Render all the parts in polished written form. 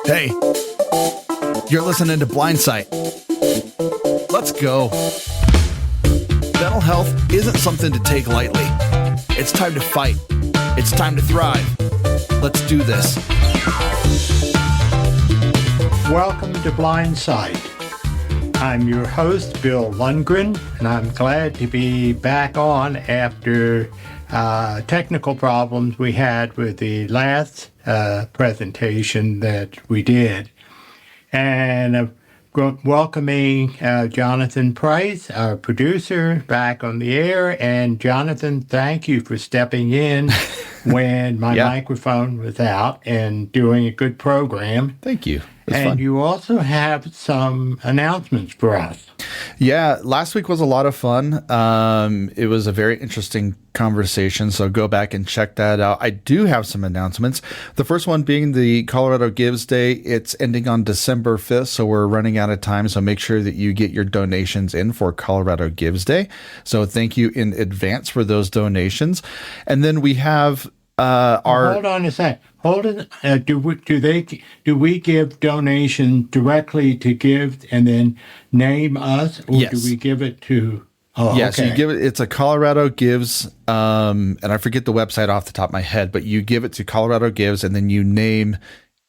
Hey, you're listening to Blindsight. Let's go. Mental health isn't something to take lightly. It's time to fight. It's time to thrive. Let's do this. Welcome to Blindsight. I'm your host, Bill Lundgren, and I'm glad to be back on after technical problems we had with the last presentation that we did. And welcoming Jonathan Price, our producer, back on the air. And Jonathan, thank you for stepping in when my microphone was out and doing a good program. Thank you. And fun. You also have some announcements for us. Yeah, last week was a lot of fun. It was a very interesting conversation, so go back and check that out. I do have some announcements. The first one being the Colorado Gives Day. It's ending on December 5th, so we're running out of time, so make sure that you get your donations in for Colorado Gives Day. So thank you in advance for those donations. And then we have hold on a sec. Hold it. Do we give donation directly to Give and then name us, or yes. do we give it to? Oh, yeah, okay. So you give it. It's a Colorado Gives, and I forget the website off the top of my head, but you give it to Colorado Gives, and then you name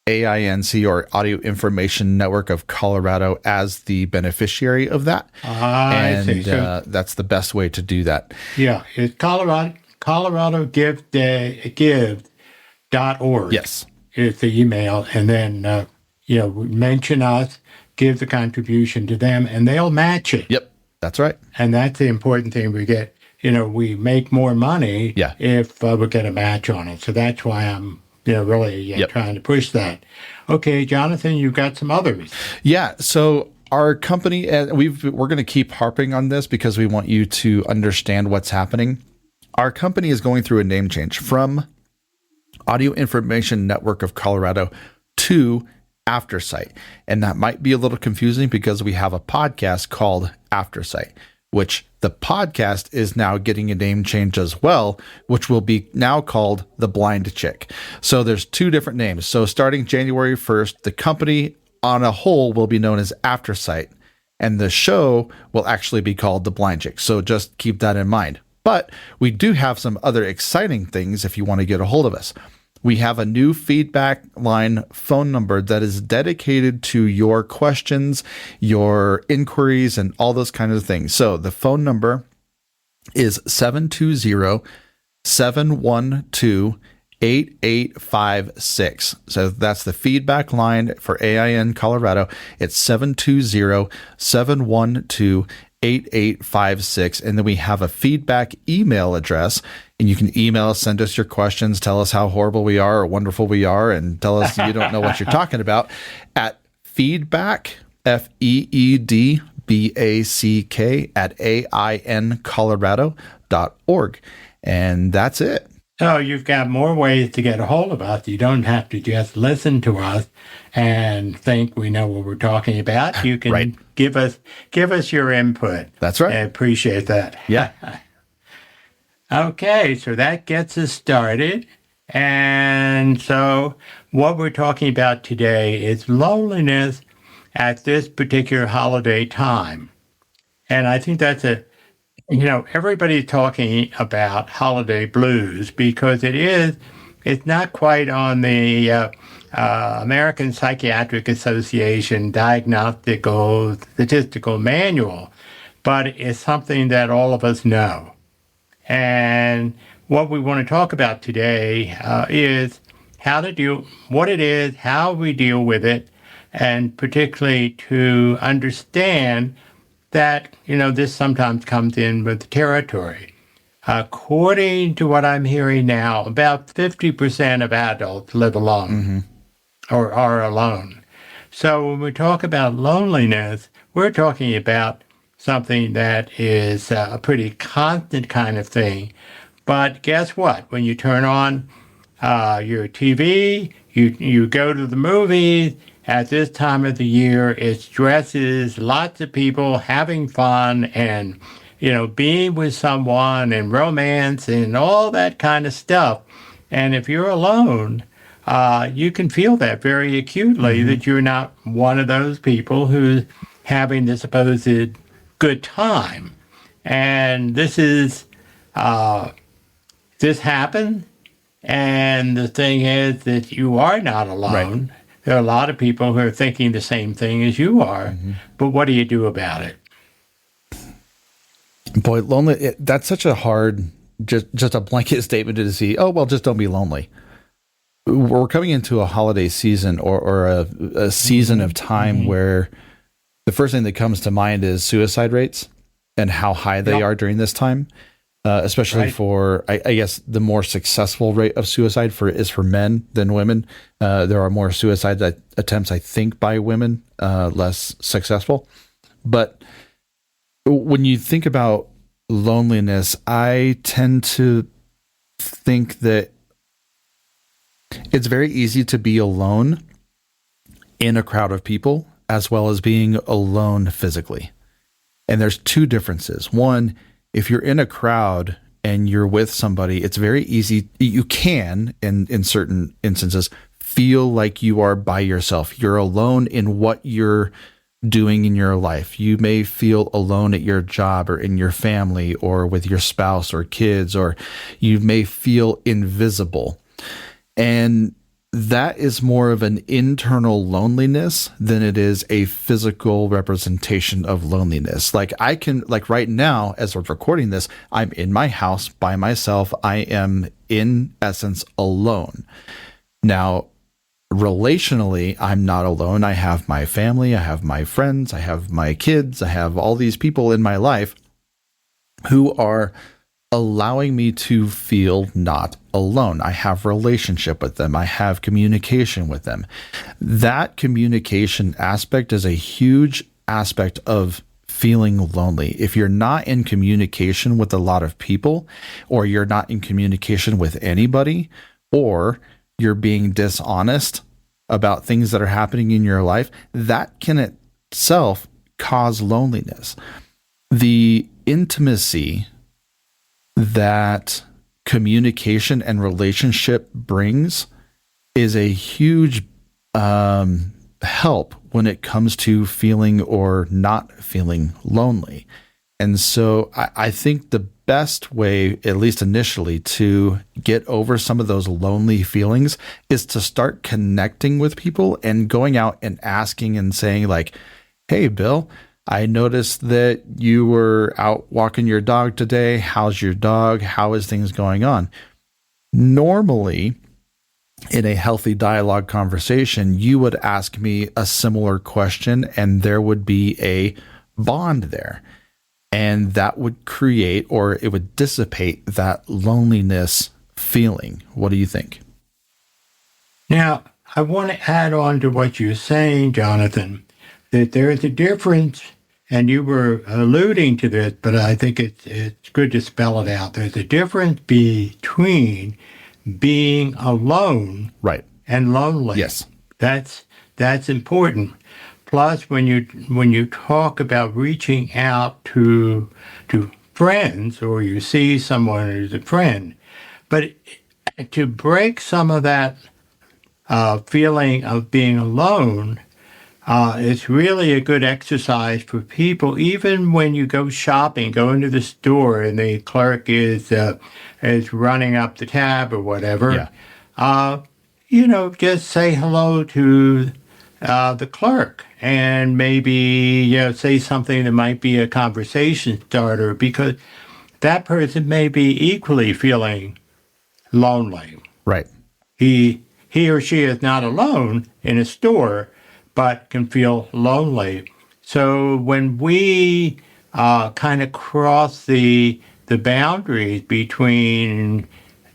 AINC or Audio Information Network of Colorado as the beneficiary of that. I see. So, that's the best way to do that. Yeah, it's Colorado Give Day Give.org. Yes, is the email, and then mention us, give the contribution to them, and they'll match it. Yep, that's right. And that's the important thing. We get, we make more money if we get a match on it. So that's why I'm, really trying to push that. Okay, Jonathan, you've got some others. Yeah. So our company, we're going to keep harping on this because we want you to understand what's happening. Our company is going through a name change from Audio Information Network of Colorado to Aftersight. And that might be a little confusing because we have a podcast called Aftersight, which the podcast is now getting a name change as well, which will be now called The Blind Chick. So there's two different names. So starting January 1st, the company on a whole will be known as Aftersight, and the show will actually be called The Blind Chick. So just keep that in mind. But we do have some other exciting things if you want to get a hold of us. We have a new feedback line phone number that is dedicated to your questions, your inquiries, and all those kinds of things. So the phone number is 720-712-8856. So that's the feedback line for AIN Colorado. It's 720-712-8856. And then we have a feedback email address, and you can email us, send us your questions, tell us how horrible we are or wonderful we are, and tell us you don't know what you're talking about at feedback, FEEDBACK at AINcolorado.org. And that's it. So you've got more ways to get a hold of us. You don't have to just listen to us and think we know what we're talking about. You can give us your input. That's right. I appreciate that. Yeah. Okay, so that gets us started. And so what we're talking about today is loneliness at this particular holiday time. And I think that's everybody's talking about holiday blues because it's not quite on the American Psychiatric Association Diagnostical Statistical Manual, but it's something that all of us know. And what we want to talk about today is what it is, how we deal with it, and particularly to understand that, this sometimes comes in with the territory. According to what I'm hearing now, about 50% of adults live alone or are alone. So when we talk about loneliness, we're talking about something that is a pretty constant kind of thing. But guess what? When you turn on your TV, you go to the movies, at this time of the year, it stresses lots of people having fun and, being with someone and romance and all that kind of stuff. And if you're alone, you can feel that very acutely, that you're not one of those people who's having the supposed good time. And this happened. And the thing is that you are not alone. Right. There are a lot of people who are thinking the same thing as you are. But what do you do about it? Boy, lonely, that's such a hard, just a blanket statement to see, oh, well, just don't be lonely. We're coming into a holiday season or a season of time where the first thing that comes to mind is suicide rates and how high they are during this time. Especially for, I guess, the more successful rate of suicide is for men than women. There are more suicide attempts, I think, by women, less successful. But when you think about loneliness, I tend to think that it's very easy to be alone in a crowd of people, as well as being alone physically. And there's two differences. One, if you're in a crowd and you're with somebody, it's very easy. You can, in certain instances, feel like you are by yourself. You're alone in what you're doing in your life. You may feel alone at your job or in your family or with your spouse or kids, or you may feel invisible. And that is more of an internal loneliness than it is a physical representation of loneliness. Like right now, as we're recording this, I'm in my house by myself. I am in essence alone. Now, relationally, I'm not alone. I have my family, I have my friends, I have my kids, I have all these people in my life who are allowing me to feel not alone. I have relationship with them. I have communication with them. That communication aspect is a huge aspect of feeling lonely. If you're not in communication with a lot of people, or you're not in communication with anybody, or you're being dishonest about things that are happening in your life, that can itself cause loneliness. The intimacy that communication and relationship brings is a huge help when it comes to feeling or not feeling lonely. And so I think the best way, at least initially, to get over some of those lonely feelings is to start connecting with people and going out and asking and saying like, hey, Bill, I noticed that you were out walking your dog today. How's your dog? How is things going on? Normally, in a healthy dialogue conversation, you would ask me a similar question and there would be a bond there. And that would create, or it would dissipate, that loneliness feeling. What do you think? Now, I want to add on to what you're saying, Jonathan, that there's a difference, and you were alluding to this, but I think it's good to spell it out. There's a difference between being alone, right, and lonely. Yes. That's important. Plus, when you talk about reaching out to friends, or you see someone who's a friend, but to break some of that feeling of being alone, it's really a good exercise for people. Even when you go shopping, go into the store, and the clerk is running up the tab or whatever. Yeah. Just say hello to the clerk, and maybe say something that might be a conversation starter, because that person may be equally feeling lonely. Right. He or she is not alone in a store, but can feel lonely. So when we kind of cross the boundaries between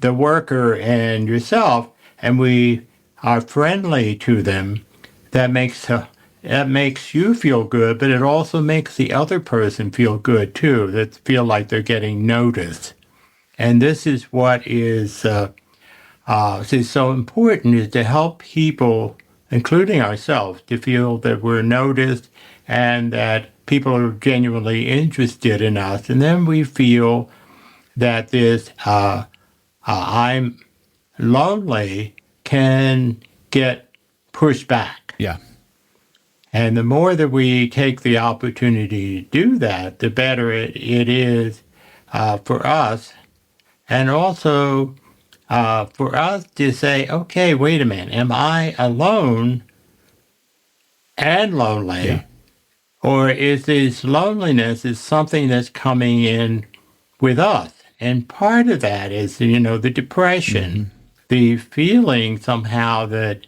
the worker and yourself, and we are friendly to them, that makes you feel good, but it also makes the other person feel good too. That feel like they're getting noticed. And this is what is so important, is to help people, including ourselves, to feel that we're noticed and that people are genuinely interested in us. And then we feel that this I'm lonely can get pushed back. Yeah. And the more that we take the opportunity to do that, the better it is for us. And also for us to say, okay, wait a minute, am I alone and lonely? Yeah. Or is this loneliness is something that's coming in with us? And part of that is, the depression, the feeling somehow that,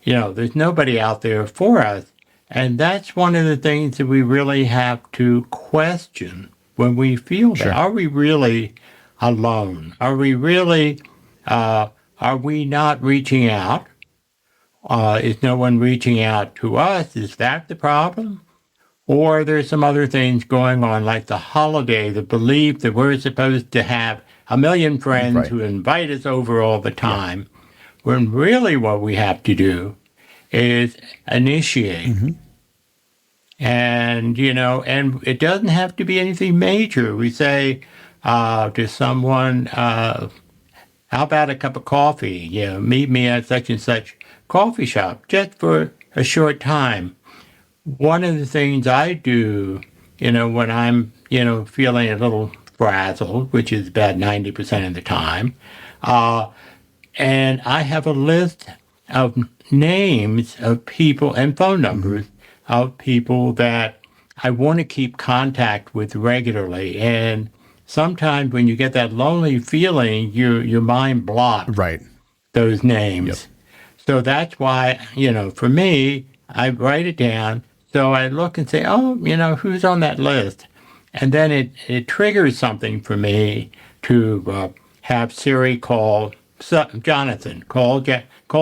there's nobody out there for us. And that's one of the things that we really have to question when we feel Sure. that. Are we really alone? Are we really, are we not reaching out? Is no one reaching out to us? Is that the problem? Or there's some other things going on, like the holiday, the belief that we're supposed to have a million friends Right. who invite us over all the time, when really what we have to do is initiate. And, and it doesn't have to be anything major. We say to someone, how about a cup of coffee? Meet me at such and such coffee shop just for a short time. One of the things I do, when I'm, feeling a little frazzled, which is about 90% of the time, and I have a list of names of people and phone numbers of people that I want to keep contact with regularly. And sometimes when you get that lonely feeling, your mind blocks Right. those names. So that's why, for me, I write it down. So I look and say, oh, who's on that list? And then it triggers something for me to have Siri call Jonathan, call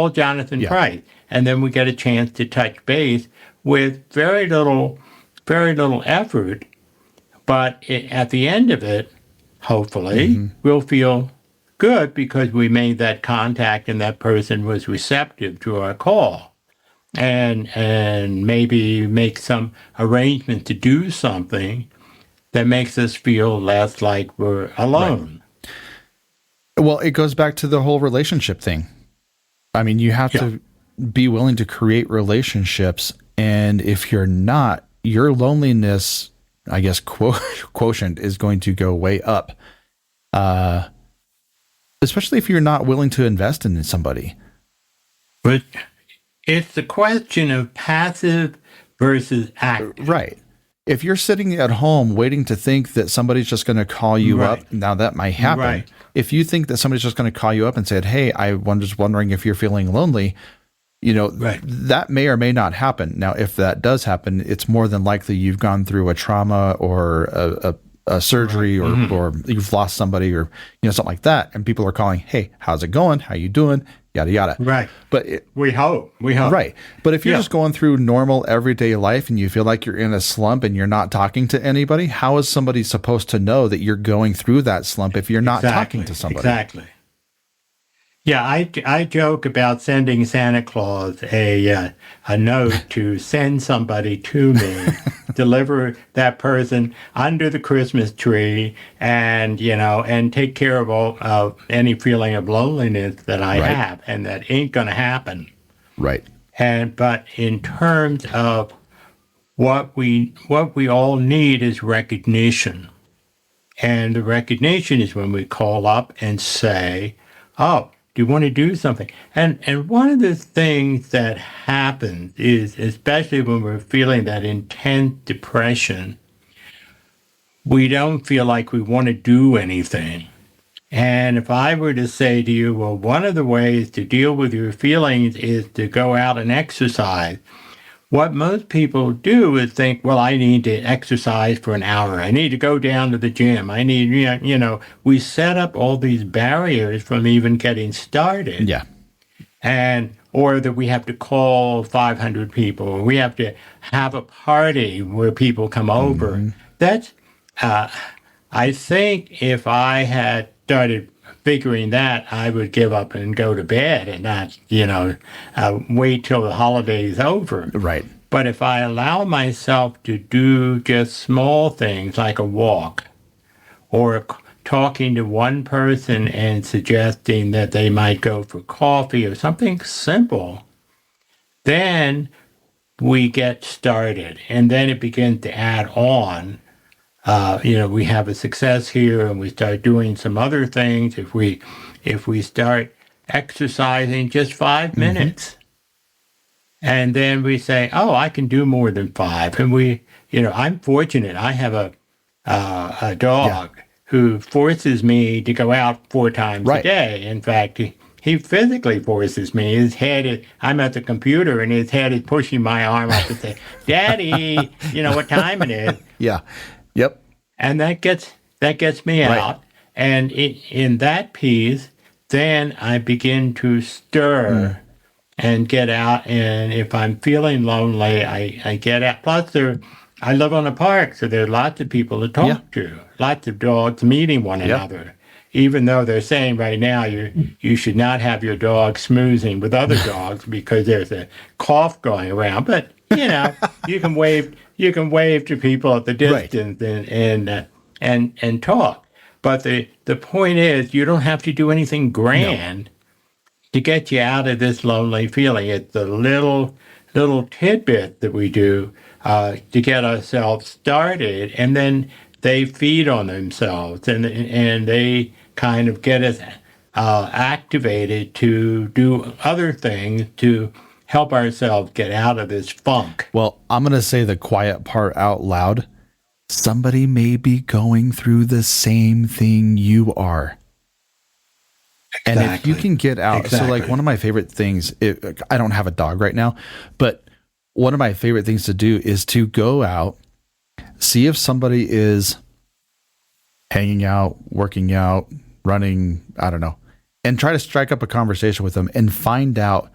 Jonathan Price. And then we get a chance to touch base with very little effort. But at the end of it, hopefully, we'll feel good because we made that contact and that person was receptive to our call. And maybe make some arrangement to do something that makes us feel less like we're alone. Right. Well, it goes back to the whole relationship thing. I mean, you have to be willing to create relationships. And if you're not, your loneliness, I guess, quotient is going to go way up. Especially if you're not willing to invest in somebody. But it's the question of passive versus active. Right. If you're sitting at home waiting to think that somebody's just going to call you up, now that might happen. Right. If you think that somebody's just going to call you up and say, hey, I was just wondering if you're feeling lonely, that may or may not happen. Now, if that does happen, it's more than likely you've gone through a trauma or a surgery or you've lost somebody or, something like that. And people are calling, hey, how's it going? How you doing? Yada, yada. Right. But we hope. Right. But if you're just going through normal everyday life and you feel like you're in a slump and you're not talking to anybody, how is somebody supposed to know that you're going through that slump if you're not talking to somebody? Exactly. Yeah, I joke about sending Santa Claus a note to send somebody to me, deliver that person under the Christmas tree, and and take care of all any feeling of loneliness that I have, and that ain't gonna happen. Right. But in terms of what we all need is recognition, and the recognition is when we call up and say, oh, do you want to do something? And one of the things that happens is, especially when we're feeling that intense depression, we don't feel like we want to do anything. And if I were to say to you, well, one of the ways to deal with your feelings is to go out and exercise, what most people do is think, well, I need to exercise for an hour. I need to go down to the gym. I need, we set up all these barriers from even getting started. Yeah. Or that we have to call 500 people, or we have to have a party where people come over. That's, I think if I had started figuring that, I would give up and go to bed and not, wait till the holiday's over. Right. But if I allow myself to do just small things like a walk or talking to one person and suggesting that they might go for coffee or something simple, then we get started, and then it begins to add on. We have a success here, and we start doing some other things. If we start exercising just 5 minutes, and then we say, "Oh, I can do more than 5," and I'm fortunate. I have a dog who forces me to go out 4 times a day. In fact, he physically forces me. I'm at the computer, and his head is pushing my arm up and say, "Daddy, you know what time it is." Yeah. Yep. And that gets me out. And in that piece, then I begin to stir and get out. And if I'm feeling lonely, I get out. Plus, I live on a park, so there are lots of people to talk to, lots of dogs meeting one another. Even though they're saying right now you should not have your dog schmoozing with other dogs because there's a cough going around. But you can wave to people at the distance and talk. But the point is, you don't have to do anything grand to get you out of this lonely feeling. It's the little tidbit that we do to get ourselves started, and then they feed on themselves, and they kind of get us activated to do other things to help ourselves get out of this funk. Well, I'm going to say the quiet part out loud. Somebody may be going through the same thing you are. Exactly. And if you can get out, so like one of my favorite things, I don't have a dog right now, but one of my favorite things to do is to go out, see if somebody is hanging out, working out, running, I don't know, and try to strike up a conversation with them and find out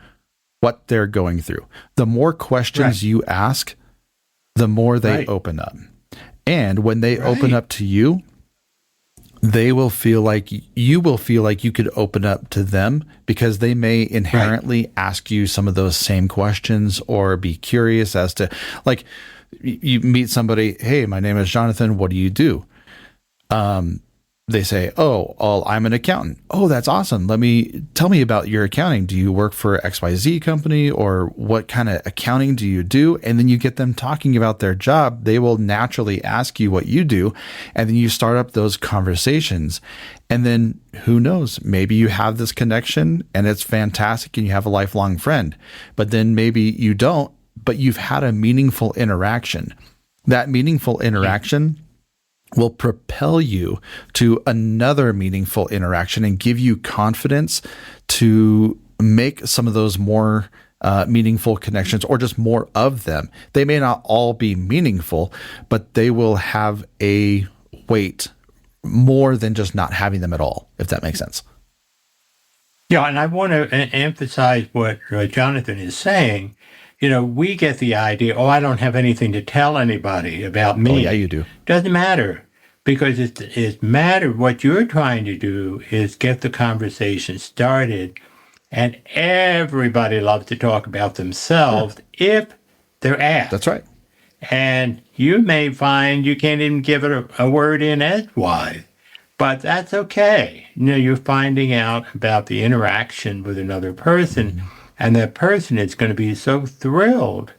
what they're going through. The more questions you ask, the more they open up. And when they open up to you, they will feel like you could open up to them, because they may inherently ask you some of those same questions or be curious as to, like, you meet somebody, "Hey, my name is Jonathan. What do you do?" They say, "Oh, I'm an accountant." "Oh, that's awesome. Tell me about your accounting. Do you work for XYZ company, or what kind of accounting do you do?" And then you get them talking about their job. They will naturally ask you what you do. And then you start up those conversations. And then who knows, maybe you have this connection and it's fantastic and you have a lifelong friend, but then maybe you don't, but you've had a meaningful interaction. That meaningful interaction will propel you to another meaningful interaction and give you confidence to make some of those more meaningful connections, or just more of them. They may not all be meaningful, but they will have a weight more than just not having them at all, if that makes sense. Yeah, and I want to emphasize what Jonathan is saying. We get the idea, I don't have anything to tell anybody about me. Oh, yeah, you do. Doesn't matter, because it matters. What you're trying to do is get the conversation started, and everybody loves to talk about themselves if they're asked. That's right. And you may find you can't even give it a word in edgewise, but that's okay. You're finding out about the interaction with another person, and that person is going to be so thrilled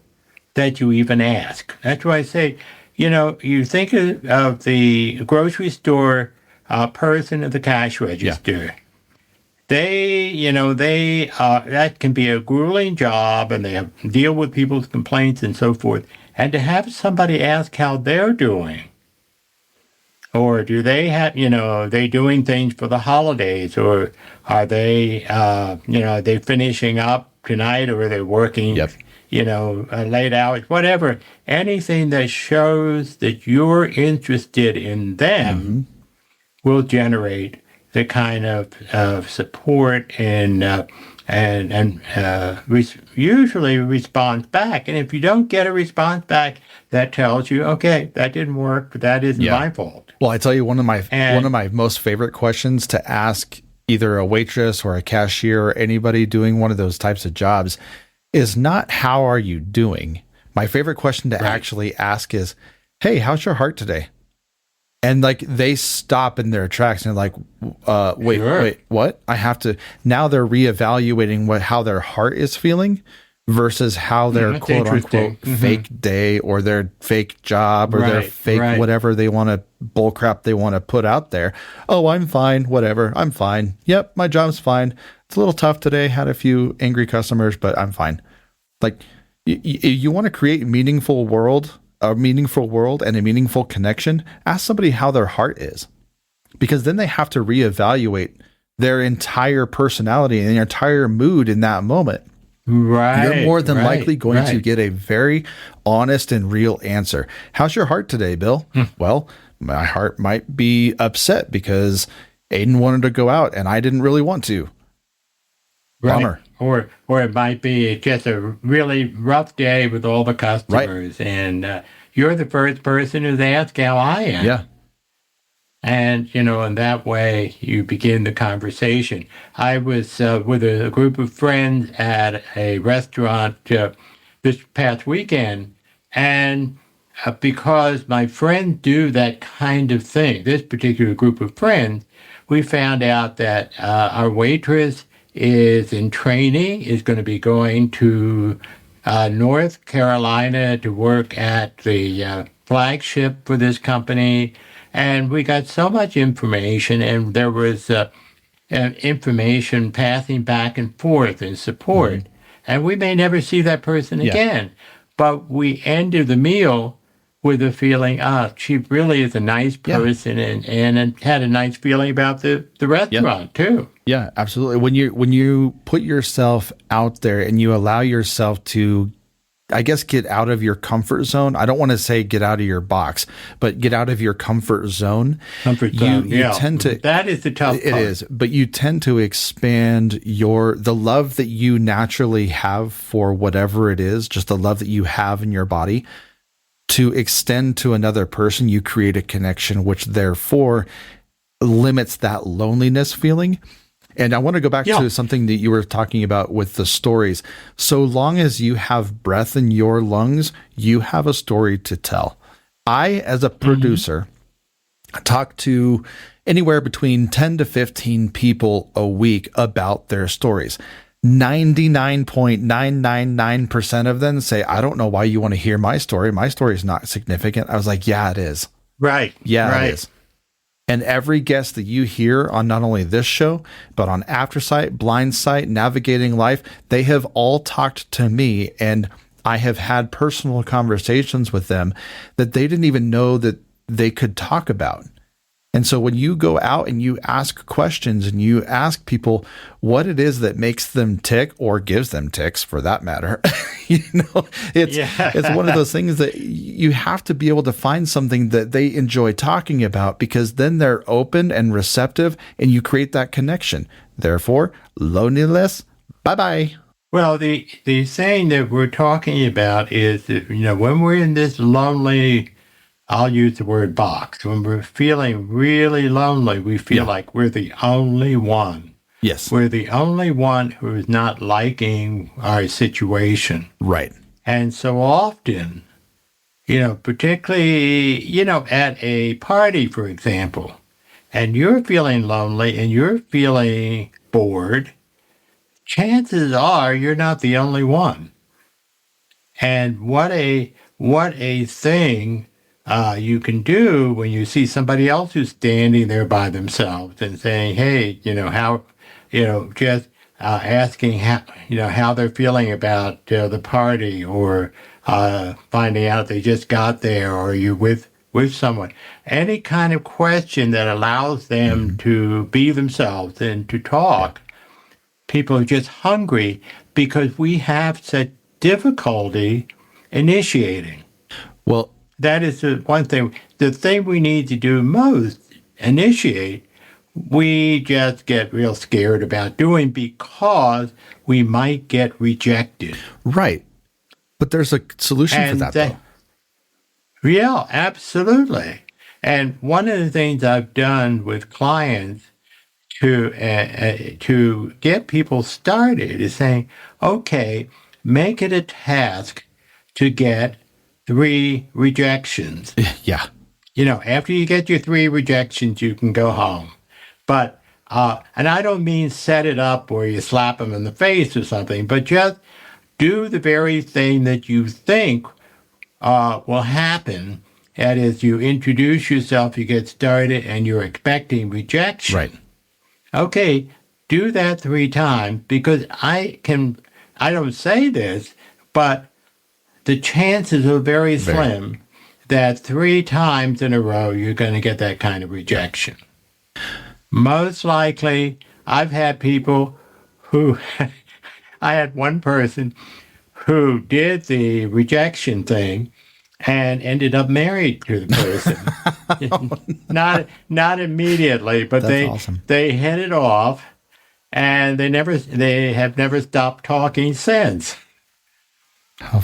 that you even ask. That's why I say, you think of the grocery store person at the cash register. Yeah. That can be a grueling job, and they deal with people's complaints and so forth. And to have somebody ask how they're doing, or do they have, are they doing things for the holidays, or are they, are they finishing up tonight, or are they working, late hours, whatever. Anything that shows that you're interested in them will generate the kind of support and usually response back. And if you don't get a response back, that tells you, okay, that didn't work, but that isn't my fault. Well, I tell you, one of my most favorite questions to ask either a waitress or a cashier or anybody doing one of those types of jobs is not "how are you doing?" My favorite question to actually ask is, "Hey, how's your heart today?" And like they stop in their tracks and they're like, wait, Sure. wait, what? I have to, now they're reevaluating how their heart is feeling versus how their That's quote interesting. unquote fake day or their fake job or their Right, fake right. whatever they want to bullcrap they want to put out there. Oh, I'm fine. Whatever. I'm fine. Yep. My job's fine. It's a little tough today. Had a few angry customers, but I'm fine. Like you want to create a meaningful world and a meaningful connection. Ask somebody how their heart is, because then they have to reevaluate their entire personality and their entire mood in that moment. Right. You're more than likely going to right. get a very honest and real answer. How's your heart today, Bill? Well, my heart might be upset because Aiden wanted to go out and I didn't really want to. Bummer. Right. Or it might be just a really rough day with all the customers, and you're the first person who's asked how I am. Yeah. And, in that way, you begin the conversation. I was with a group of friends at a restaurant this past weekend, and because my friends do that kind of thing, this particular group of friends, we found out that our waitress is in training, is going to be going to North Carolina to work at the flagship for this company. And we got so much information, and there was information passing back and forth in support. Mm-hmm. And we may never see that person again. But we ended the meal with a feeling, she really is a nice person, and had a nice feeling about the restaurant too. Yeah, absolutely. When you put yourself out there and you allow yourself to, I guess, get out of your comfort zone. I don't want to say get out of your box, but get out of your comfort zone. You tend to. That is the tough part. It is, but you tend to expand the love that you naturally have for whatever it is, just the love that you have in your body, to extend to another person. You create a connection, which therefore limits that loneliness feeling. And I want to go back to something that you were talking about with the stories. So long as you have breath in your lungs, you have a story to tell. I, as a producer, talk to anywhere between 10 to 15 people a week about their stories. 99.999% of them say, I don't know why you want to hear my story. My story is not significant. I was like, yeah, it is. Right. Yeah, it is. And every guest that you hear on not only this show, but on Aftersight, Blindsight, Navigating Life, they have all talked to me, and I have had personal conversations with them that they didn't even know that they could talk about. And so when you go out and you ask questions and you ask people what it is that makes them tick, or gives them ticks for that matter, it's one of those things that you have to be able to find something that they enjoy talking about, because then they're open and receptive and you create that connection. Therefore, loneliness, bye-bye. Well, the saying that we're talking about is that, when we're in this lonely, I'll use the word box. When we're feeling really lonely, we feel like we're the only one. Yes. We're the only one who is not liking our situation. Right. And so often, particularly, at a party, for example, and you're feeling lonely and you're feeling bored, chances are you're not the only one. And what a thing you can do when you see somebody else who's standing there by themselves and saying, hey, how, just asking how they're feeling about the party, or finding out they just got there, or you with someone. Any kind of question that allows them to be themselves and to talk. People are just hungry because we have such difficulty initiating. Well, that is the one thing. The thing we need to do most, initiate, we just get real scared about doing because we might get rejected. Right. But there's a solution for that, though. Yeah, absolutely. And one of the things I've done with clients to get people started is saying, okay, make it a task to get 3 rejections. Yeah. After you get your 3 rejections, you can go home. But, and I don't mean set it up where you slap them in the face or something, but just do the very thing that you think will happen. That is, you introduce yourself, you get started, and you're expecting rejection. Right. Okay, do that 3 times, because I don't say this, but the chances are very slim that 3 times in a row you're going to get that kind of rejection. Most likely, I've had people who, I had one person who did the rejection thing and ended up married to the person. Not immediately, but That's awesome. they hit it off, and they have never stopped talking since.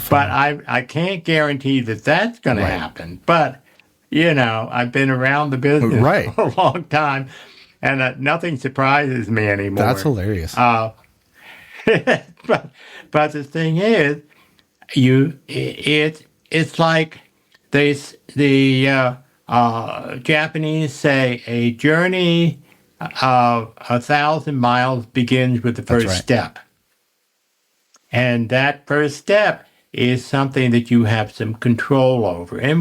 But I can't guarantee that that's going to happen. But I've been around the business for a long time, and nothing surprises me anymore. That's hilarious. But the thing is, it's like the Japanese say, a journey of 1,000 miles begins with the first step. And that first step is something that you have some control over. And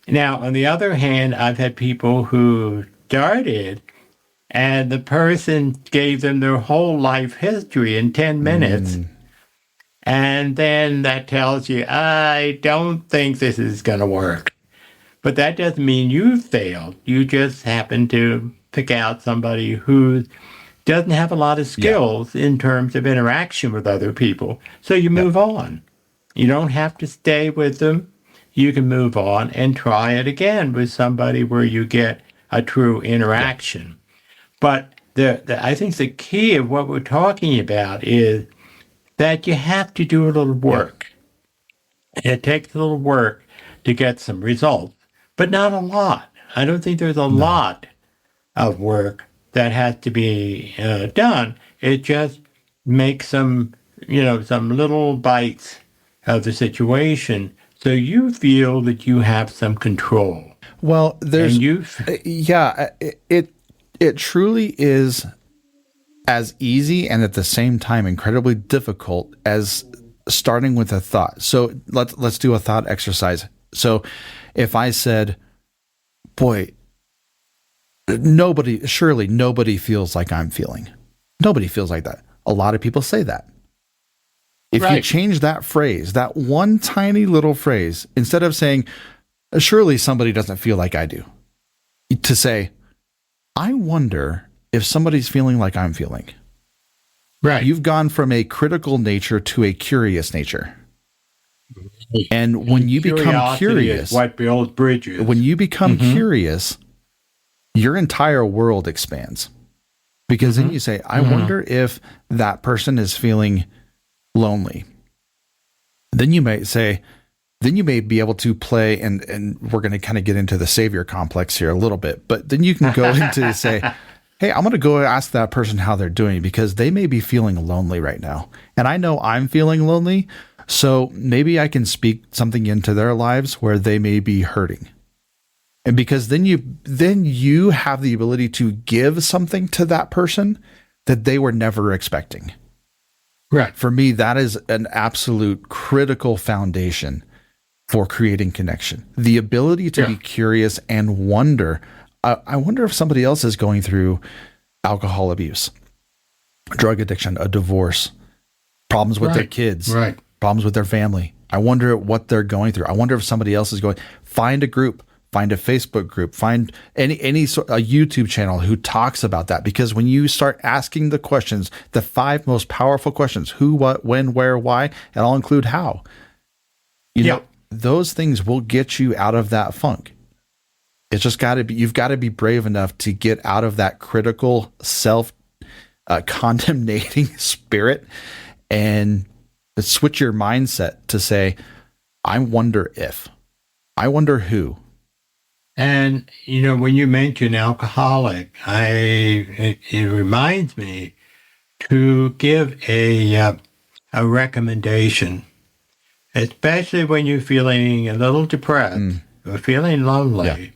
now, on the other hand, I've had people who started, and the person gave them their whole life history in 10 minutes. And then that tells you, I don't think this is going to work. But that doesn't mean you failed. You just happen to pick out somebody who doesn't have a lot of skills in terms of interaction with other people. So you move on. You don't have to stay with them. You can move on and try it again with somebody where you get a true interaction. But I think the key of what we're talking about is that you have to do a little work. It takes a little work to get some results, but not a lot. I don't think there's a lot of work that has to be done. It just makes some little bites of the situation, so you feel that you have some control. Well, it truly is as easy and at the same time incredibly difficult as starting with a thought. So let's do a thought exercise. So if I said, boy, surely nobody feels like I'm feeling. Nobody feels like that. A lot of people say that. If you change that phrase, that one tiny little phrase, instead of saying, surely somebody doesn't feel like I do, to say, I wonder if somebody's feeling like I'm feeling. Right. You've gone from a critical nature to a curious nature. And when you become curious, is what builds bridges. When you become curious, your entire world expands. Because then you say, I wonder if that person is feeling lonely. Then you may say, then you may be able to play, and we're going to kind of get into the savior complex here a little bit, but then you can go into say, hey, I'm going to go ask that person how they're doing, because they may be feeling lonely right now. And I know I'm feeling lonely, so maybe I can speak something into their lives where they may be hurting. And because then you have the ability to give something to that person that they were never expecting. Right. For me, that is an absolute critical foundation for creating connection. The ability to be curious and wonder. I wonder if somebody else is going through alcohol abuse, drug addiction, a divorce, problems with their kids, problems with their family. I wonder what they're going through. I wonder if somebody else is going. Find a group. Find a Facebook group, find any sort a YouTube channel who talks about that. Because when you start asking the questions, the 5 most powerful questions, who, what, when, where, why, and I'll include how, you know, those things will get you out of that funk. It's just you've got to be brave enough to get out of that critical self condemnating spirit and switch your mindset to say, I wonder if, I wonder who. And, when you mention alcoholic, it reminds me to give a recommendation, especially when you're feeling a little depressed. or feeling lonely,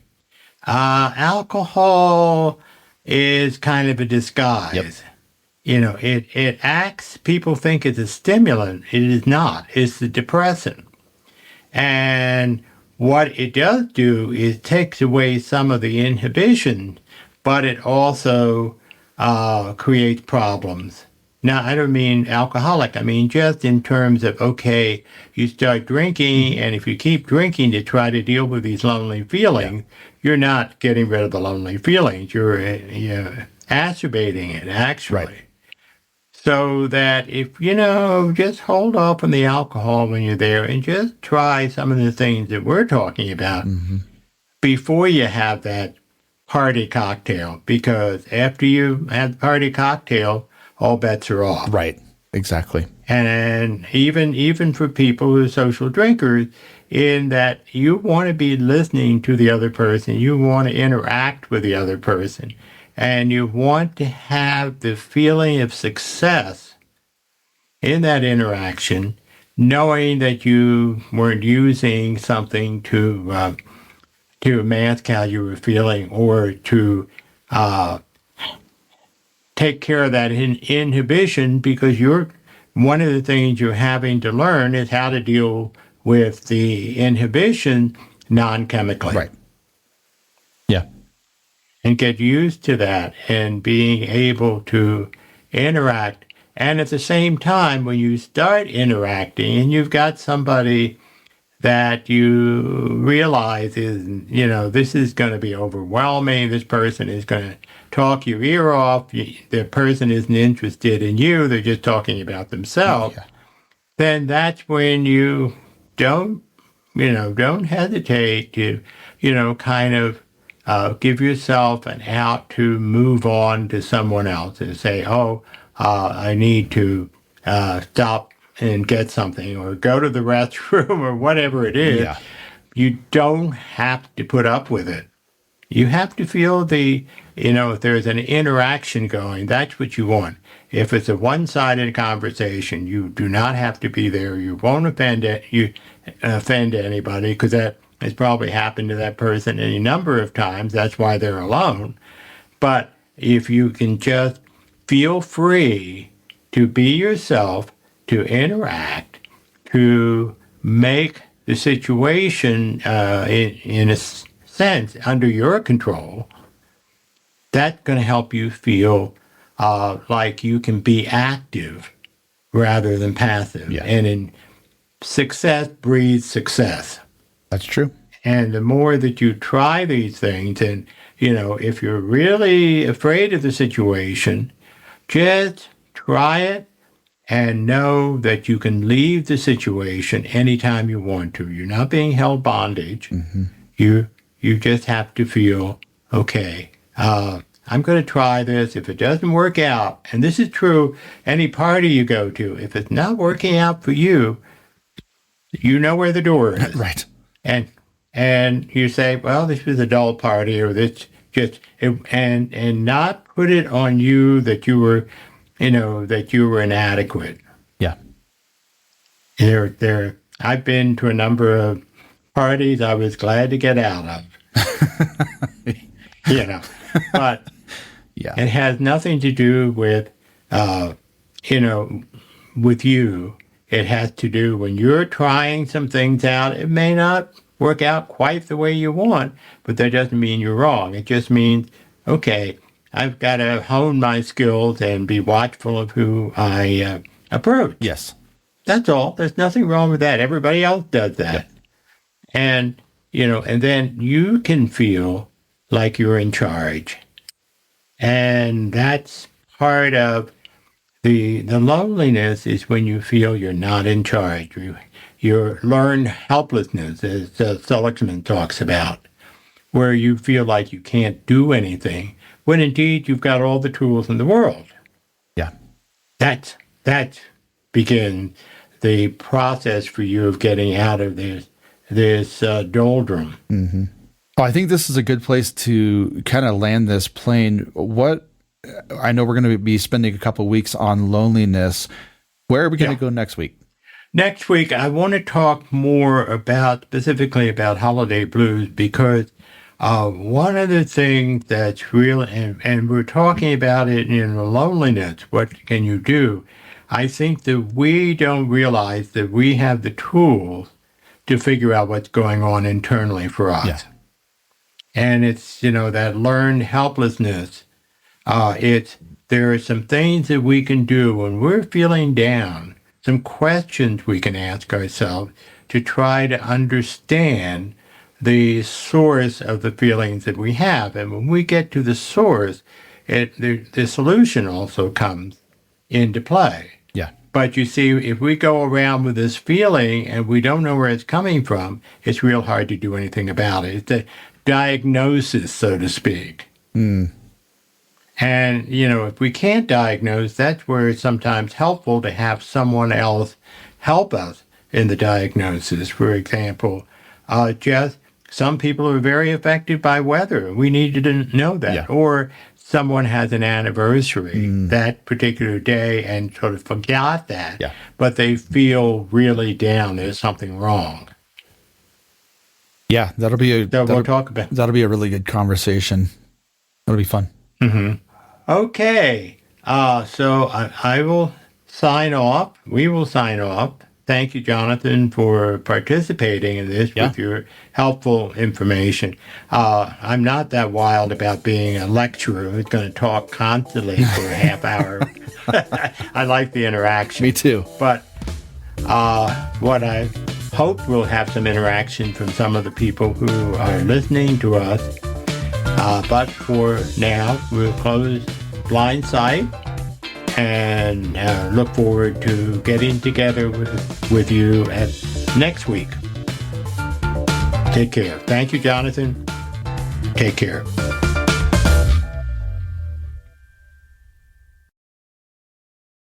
alcohol is kind of a disguise. Yep. It acts, people think it's a stimulant. It is not. It's the depressant. And what it does do is takes away some of the inhibition, but it also creates problems. Now, I don't mean alcoholic. I mean just in terms of, okay, you start drinking, and if you keep drinking to try to deal with these lonely feelings, you're not getting rid of the lonely feelings. You're exacerbating it, actually. Right. So that if, just hold off on the alcohol when you're there and just try some of the things that we're talking about before you have that party cocktail. Because after you have the party cocktail, all bets are off. Right. Exactly. And even for people who are social drinkers, in that you want to be listening to the other person, you want to interact with the other person, and you want to have the feeling of success in that interaction, knowing that you weren't using something to mask how you were feeling or to take care of that inhibition, because one of the things you're having to learn is how to deal with the inhibition non-chemically. Right. Yeah. And get used to that and being able to interact. And at the same time, when you start interacting and you've got somebody that you realize is, this is going to be overwhelming, this person is going to talk your ear off, the person isn't interested in you, they're just talking about themselves, then that's when you don't hesitate to, kind of give yourself an out to move on to someone else and say, I need to stop and get something or go to the restroom or whatever it is. Yeah. You don't have to put up with it. You have to feel if there's an interaction going, that's what you want. If it's a one-sided conversation, you do not have to be there. You won't offend anybody, because that has probably happened to that person any number of times. That's why they're alone. But if you can just feel free to be yourself, to interact, to make the situation in a sense under your control, that's going to help you feel like you can be active rather than passive. Yeah. And in success breeds success. That's true. And the more that you try these things, and, if you're really afraid of the situation, just try it and know that you can leave the situation anytime you want to. You're not being held bondage. You just have to feel, okay, I'm going to try this. If it doesn't work out, and this is true any party you go to, if it's not working out for you, you know where the door is. Right. And you say, well, this was a dull party, or this and not put it on you that you were, that you were inadequate. Yeah. I've been to a number of parties I was glad to get out of. But Yeah. it has nothing to do with, with you. It has to do when you're trying some things out. It may not work out quite the way you want, but that doesn't mean you're wrong. It just means, okay, I've got to hone my skills and be watchful of who I approach. Yes. That's all. There's nothing wrong with that. Everybody else does that. Yep. And, and then you can feel like you're in charge. And that's part of the loneliness, is when you feel you're not in charge. You learn helplessness, as Seligman talks about, where you feel like you can't do anything, when indeed you've got all the tools in the world. Yeah. That begins the process for you of getting out of this doldrum. Mm-hmm. Well, I think this is a good place to kind of land this plane. I know we're going to be spending a couple of weeks on loneliness. Where are we going to go next week? Next week, I want to talk more specifically about holiday blues, because one of the things that's real, and we're talking about it in Loneliness, what can you do? I think that we don't realize that we have the tools to figure out what's going on internally for us. Yeah. And it's, that learned helplessness. There are some things that we can do when we're feeling down, some questions we can ask ourselves to try to understand the source of the feelings that we have. And when we get to the source, the solution also comes into play. Yeah. But you see, if we go around with this feeling and we don't know where it's coming from, it's real hard to do anything about it. It's a diagnosis, so to speak. Mm. And, if we can't diagnose, that's where it's sometimes helpful to have someone else help us in the diagnosis. For example, just some people are very affected by weather. We need to know that. Yeah. Or someone has an anniversary that particular day and sort of forgot that, but they feel really down. There's something wrong. Yeah, we'll talk about. That'll be a really good conversation. It'll be fun. Mm-hmm. Okay, so I will sign off. We will sign off. Thank you, Jonathan, for participating in this with your helpful information. I'm not that wild about being a lecturer who's going to talk constantly for a half hour. I like the interaction. Me too. But what I hope we'll have some interaction from some of the people who are listening to us. But for now, we'll close Blindsight and look forward to getting together with you next week. Take care. Thank you, Jonathan. Take care.